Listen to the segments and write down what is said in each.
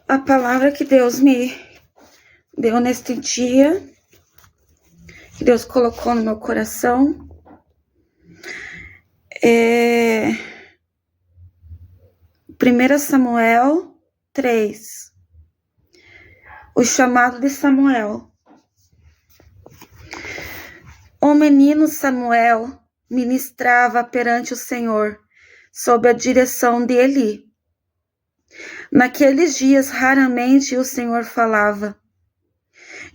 A palavra que Deus me deu neste dia, que Deus colocou no meu coração, é 1 Samuel 3, o chamado de Samuel. O menino Samuel ministrava perante o Senhor, sob a direção de Eli. Naqueles dias, raramente o Senhor falava,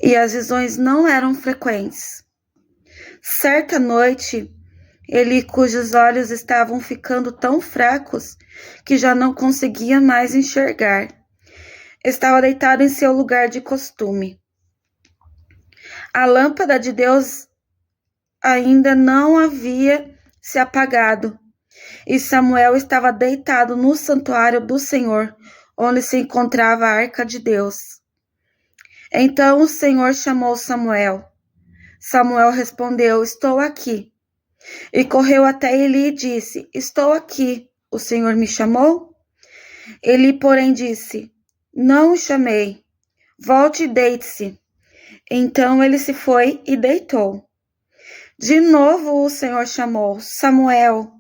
e as visões não eram frequentes. Certa noite, Eli, cujos olhos estavam ficando tão fracos que já não conseguia mais enxergar, estava deitado em seu lugar de costume. A lâmpada de Deus ainda não havia se apagado, e Samuel estava deitado no santuário do Senhor, onde se encontrava a arca de Deus. Então o Senhor chamou Samuel. Samuel respondeu: estou aqui. E correu até Eli e disse: estou aqui, o Senhor me chamou? Eli, porém, disse: não o chamei, volte e deite-se. Então ele se foi e deitou. De novo o Senhor chamou: Samuel.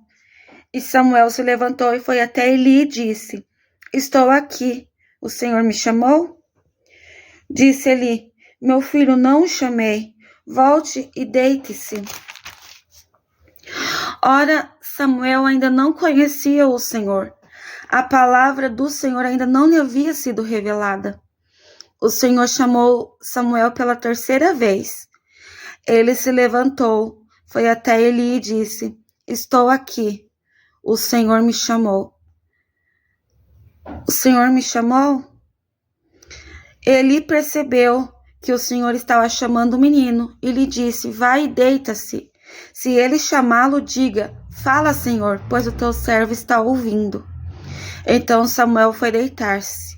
E Samuel se levantou e foi até Eli e disse: estou aqui, o Senhor me chamou? Disse Eli: meu filho, não o chamei, volte e deite-se. Ora, Samuel ainda não conhecia o Senhor. A palavra do Senhor ainda não lhe havia sido revelada. O Senhor chamou Samuel pela terceira vez. Ele se levantou, foi até Eli e disse: estou aqui, o Senhor me chamou. O Senhor me chamou? Eli percebeu que o Senhor estava chamando o menino e lhe disse: vai e deita-se. Se ele chamá-lo, diga: fala, Senhor, pois o teu servo está ouvindo. Então Samuel foi deitar-se.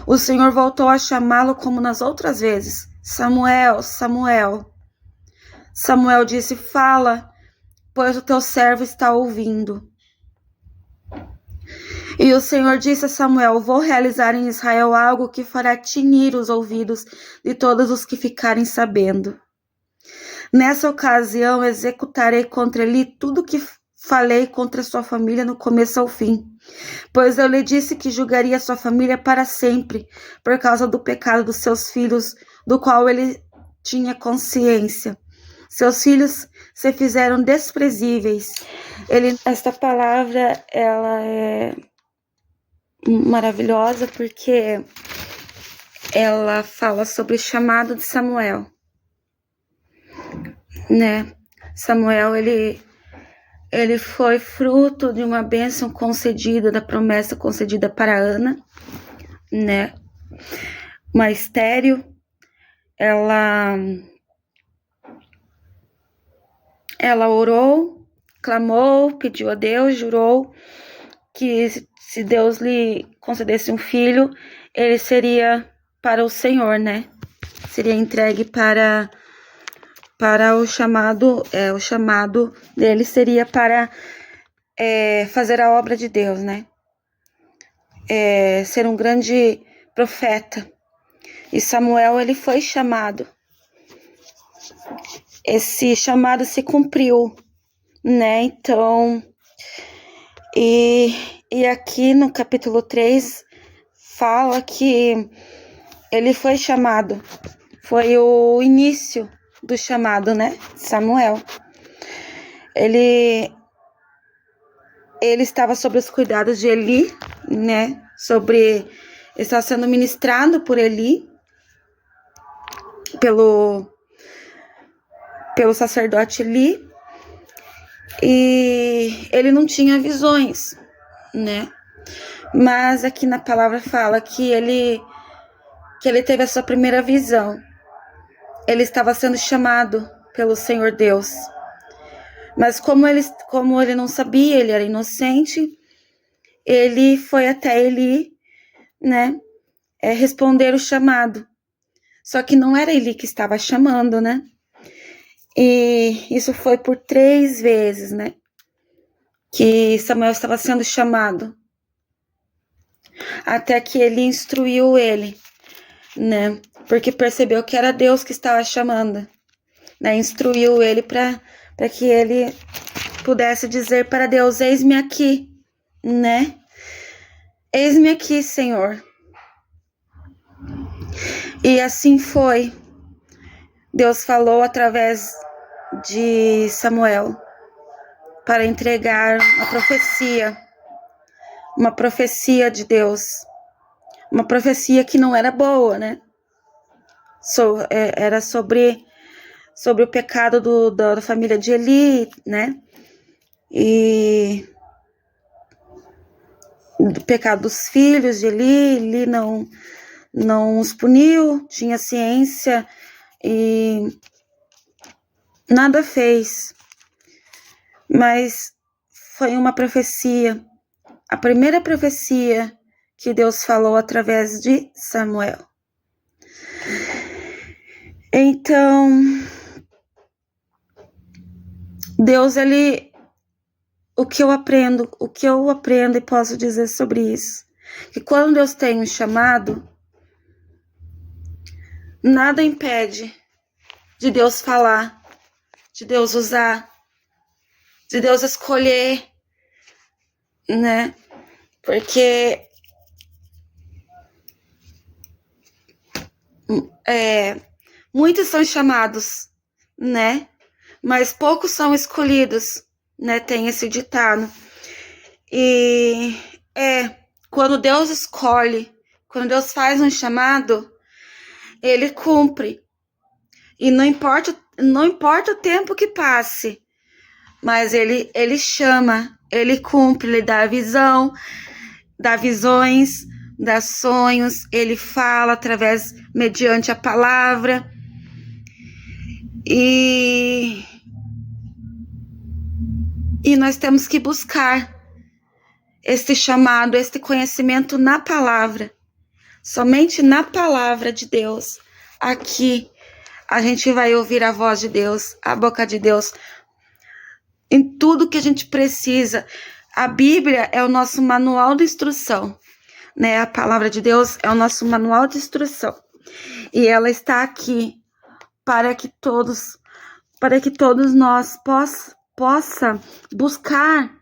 O Senhor voltou a chamá-lo como nas outras vezes: Samuel, Samuel. Samuel disse: fala, pois o teu servo está ouvindo. E o Senhor disse a Samuel: vou realizar em Israel algo que fará tinir os ouvidos de todos os que ficarem sabendo. Nessa ocasião executarei contra ele tudo que falei contra sua família no começo ao fim, pois eu lhe disse que julgaria sua família para sempre, por causa do pecado dos seus filhos, do qual ele tinha consciência. Seus filhos se fizeram desprezíveis. Esta palavra, ela é maravilhosa porque ela fala sobre o chamado de Samuel, né? Samuel, ele foi fruto de uma bênção concedida, da promessa concedida para Ana, né? Uma estéril, ela orou, clamou, pediu a Deus, jurou que se Deus lhe concedesse um filho, ele seria para o Senhor, né? Seria entregue para o chamado, o chamado dele seria para fazer a obra de Deus, né? Ser um grande profeta. E Samuel, ele foi chamado. Esse chamado se cumpriu, né? Então, e aqui no capítulo 3 fala que ele foi chamado. Foi o início do chamado, né? Samuel. Ele estava sob os cuidados de Eli, né? Estava sendo ministrado por Eli, pelo sacerdote Eli, e ele não tinha visões, né? Mas aqui na palavra fala que ele teve a sua primeira visão. Ele estava sendo chamado pelo Senhor Deus. Mas como ele não sabia, ele era inocente, ele foi até Eli, né? Responder o chamado. Só que não era Eli que estava chamando, né? E isso foi por 3 vezes, né? Que Samuel estava sendo chamado. até que ele instruiu ele, né? Porque percebeu que era Deus que estava chamando, né? Instruiu ele para que ele pudesse dizer para Deus: eis-me aqui, né? Eis-me aqui, Senhor. E assim foi. Deus falou através de Samuel para entregar uma profecia de Deus, uma profecia que não era boa, né? Era sobre o pecado da família de Eli, né? E do pecado dos filhos de Eli. Eli não os puniu, tinha ciência e nada fez. Mas foi uma profecia, a primeira profecia que Deus falou através de Samuel. Então, Deus, o que eu aprendo e posso dizer sobre isso, que quando Deus tem um chamado, nada impede de Deus falar, de Deus usar, de Deus escolher, né? Porque muitos são chamados, né? Mas poucos são escolhidos, né? Tem esse ditado. E quando Deus escolhe, quando Deus faz um chamado, ele cumpre. E não importa o tempo que passe, mas ele chama, ele cumpre, ele dá visão, dá visões, dá sonhos, ele fala mediante a palavra. E nós temos que buscar este chamado, este conhecimento na palavra. Somente na palavra de Deus. Aqui a gente vai ouvir a voz de Deus, a boca de Deus, em tudo que a gente precisa. A Bíblia é o nosso manual de instrução, né? A palavra de Deus é o nosso manual de instrução. E ela está aqui para que todos nós possa buscar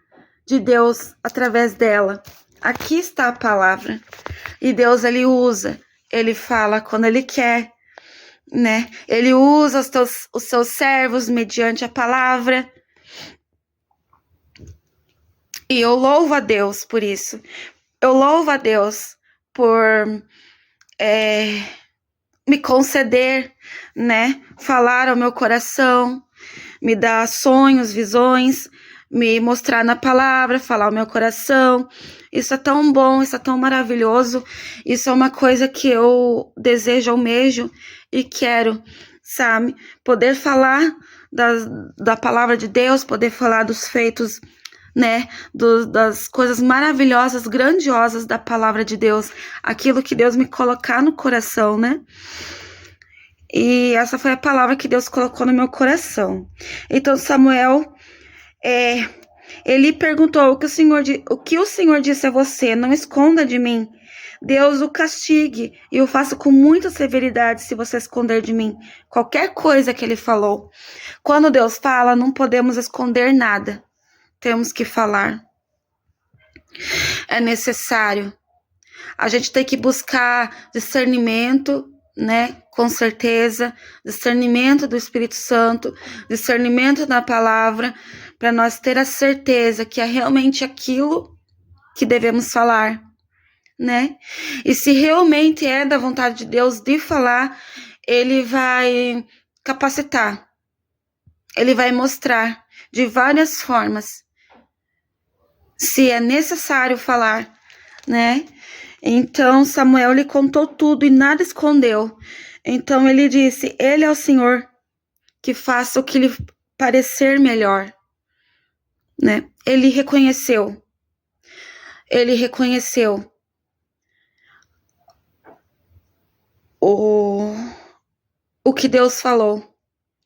de Deus através dela. Aqui está a palavra. E Deus, ele usa, ele fala quando ele quer, né? Ele usa os seus servos mediante a palavra. E eu louvo a Deus por isso. Eu louvo a Deus por me conceder, né? Falar ao meu coração, me dar sonhos, visões, me mostrar na palavra, falar ao meu coração. Isso é tão bom, isso é tão maravilhoso. Isso é uma coisa que eu desejo, almejo e quero, sabe? Poder falar da palavra de Deus, poder falar dos feitos, né? Das coisas maravilhosas, grandiosas da palavra de Deus. Aquilo que Deus me colocar no coração, né? E essa foi a palavra que Deus colocou no meu coração. Então, Samuel, ele perguntou: o que o Senhor disse a você? Não esconda de mim. Deus o castigue e o faça com muita severidade se você esconder de mim qualquer coisa que ele falou. Quando Deus fala, não podemos esconder nada. Temos que falar. É necessário. A gente tem que buscar discernimento, né? Com certeza, discernimento do Espírito Santo, discernimento da palavra, para nós ter a certeza que é realmente aquilo que devemos falar, né? E se realmente é da vontade de Deus de falar, ele vai capacitar, ele vai mostrar de várias formas, se é necessário falar, né? Então Samuel lhe contou tudo e nada escondeu. Então ele disse: ele é o Senhor, que faça o que lhe parecer melhor, né? Ele reconheceu o que Deus falou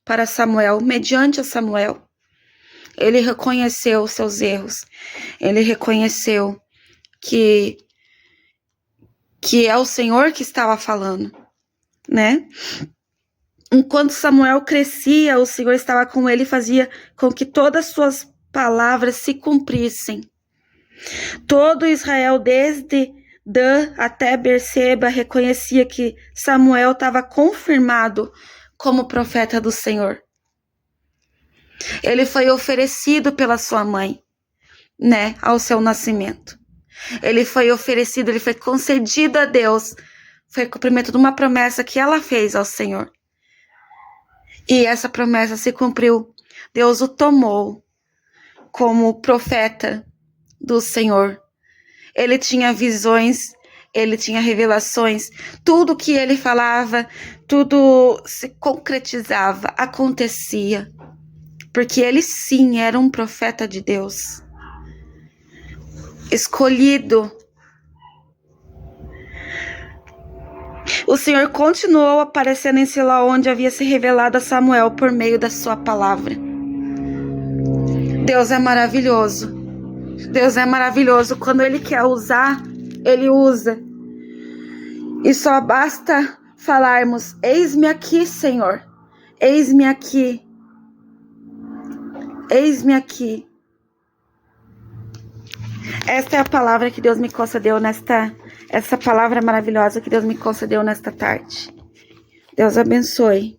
para Samuel, mediante a Samuel. Ele reconheceu os seus erros, ele reconheceu que que é o Senhor que estava falando, né? Enquanto Samuel crescia, o Senhor estava com ele e fazia com que todas as suas palavras se cumprissem. Todo Israel, desde Dan até Berseba, reconhecia que Samuel estava confirmado como profeta do Senhor. Ele foi oferecido pela sua mãe, né, ao seu nascimento. Ele foi oferecido, ele foi concedido a Deus. Foi cumprimento de uma promessa que ela fez ao Senhor. E essa promessa se cumpriu. Deus o tomou como profeta do Senhor. Ele tinha visões, ele tinha revelações. Tudo que ele falava, tudo se concretizava, acontecia. Porque ele sim era um profeta de Deus. Escolhido. O Senhor continuou aparecendo em Siló, onde havia se revelado a Samuel por meio da sua palavra. Deus é maravilhoso. Deus é maravilhoso. Quando Ele quer usar, Ele usa. E só basta falarmos: eis-me aqui, Senhor. Eis-me aqui. Eis-me aqui. Esta é a palavra que Deus me concedeu essa palavra maravilhosa que Deus me concedeu nesta tarde. Deus abençoe.